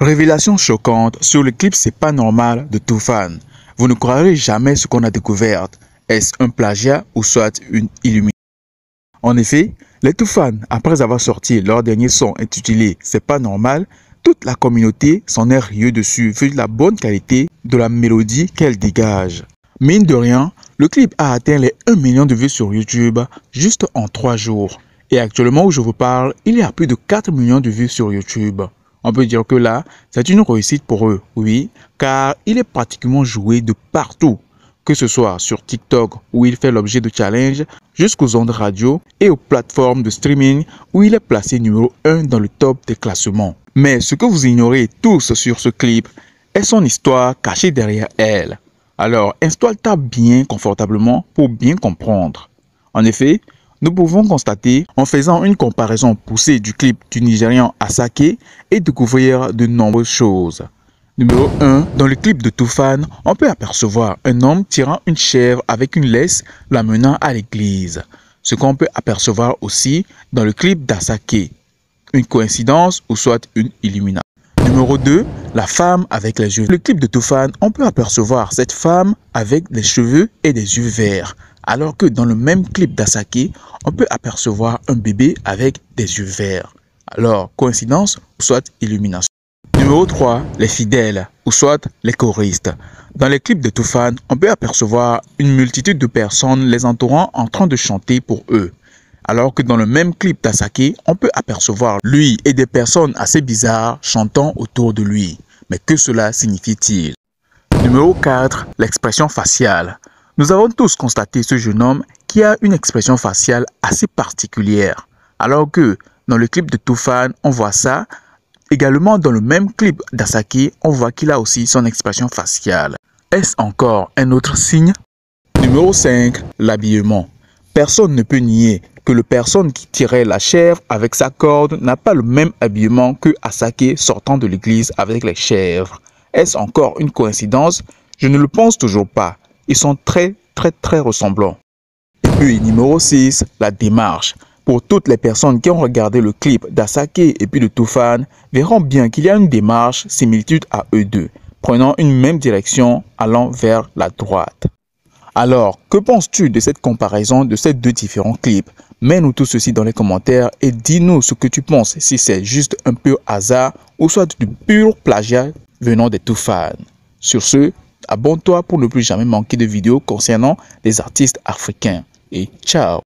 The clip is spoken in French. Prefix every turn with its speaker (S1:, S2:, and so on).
S1: Révélation choquante sur le clip C'est pas normal de Toofan. Vous ne croirez jamais ce qu'on a découvert. Est-ce un plagiat ou soit une illumination? En effet, les Toofan, après avoir sorti leur dernier son intitulé C'est pas normal, toute la communauté s'en est rieux dessus vu la bonne qualité de la mélodie qu'elle dégage. Mine de rien, le clip a atteint les 1 million de vues sur YouTube juste en 3 jours. Et actuellement où je vous parle, il y a plus de 4 millions de vues sur YouTube. On peut dire que là, c'est une réussite pour eux, oui, car il est pratiquement joué de partout, que ce soit sur TikTok où il fait l'objet de challenges, jusqu'aux ondes radio et aux plateformes de streaming où il est placé numéro 1 dans le top des classements. Mais ce que vous ignorez tous sur ce clip est son histoire cachée derrière elle. Alors, installe-toi bien confortablement pour bien comprendre. En effet, nous pouvons constater, en faisant une comparaison poussée du clip du Nigérian Asake, et découvrir de nombreuses choses. Numéro 1. Dans le clip de Toofan, on peut apercevoir un homme tirant une chèvre avec une laisse l'amenant à l'église. Ce qu'on peut apercevoir aussi dans le clip d'Asake. Une coïncidence ou soit une illumination. Numéro 2. La femme avec les yeux. Dans le clip de Toofan, on peut apercevoir cette femme avec des cheveux et des yeux verts. Alors que dans le même clip d'Asake, on peut apercevoir un bébé avec des yeux verts. Alors, coïncidence ou soit illumination. Numéro 3, les fidèles ou soit les choristes. Dans les clips de Toofan, on peut apercevoir une multitude de personnes les entourant en train de chanter pour eux. Alors que dans le même clip d'Asake, on peut apercevoir lui et des personnes assez bizarres chantant autour de lui. Mais que cela signifie-t-il? Numéro 4, l'expression faciale. Nous avons tous constaté ce jeune homme qui a une expression faciale assez particulière. Alors que dans le clip de Toofan, on voit ça. Également dans le même clip d'Asake, on voit qu'il a aussi son expression faciale. Est-ce encore un autre signe? Numéro 5, l'habillement. Personne ne peut nier que la personne qui tirait la chèvre avec sa corde n'a pas le même habillement que Asake sortant de l'église avec les chèvres. Est-ce encore une coïncidence? Je ne le pense toujours pas. Ils sont très ressemblants. Et puis numéro 6, la démarche. Pour toutes les personnes qui ont regardé le clip d'Asake et puis de Toofan, verront bien qu'il y a une démarche similitude à eux deux, prenant une même direction allant vers la droite. Alors, que penses-tu de cette comparaison de ces deux différents clips? Mets-nous tout ceci dans les commentaires et dis-nous ce que tu penses, si c'est juste un peu hasard ou soit du pur plagiat venant des Toofan. Sur ce, abonne-toi pour ne plus jamais manquer de vidéos concernant les artistes africains. Et ciao!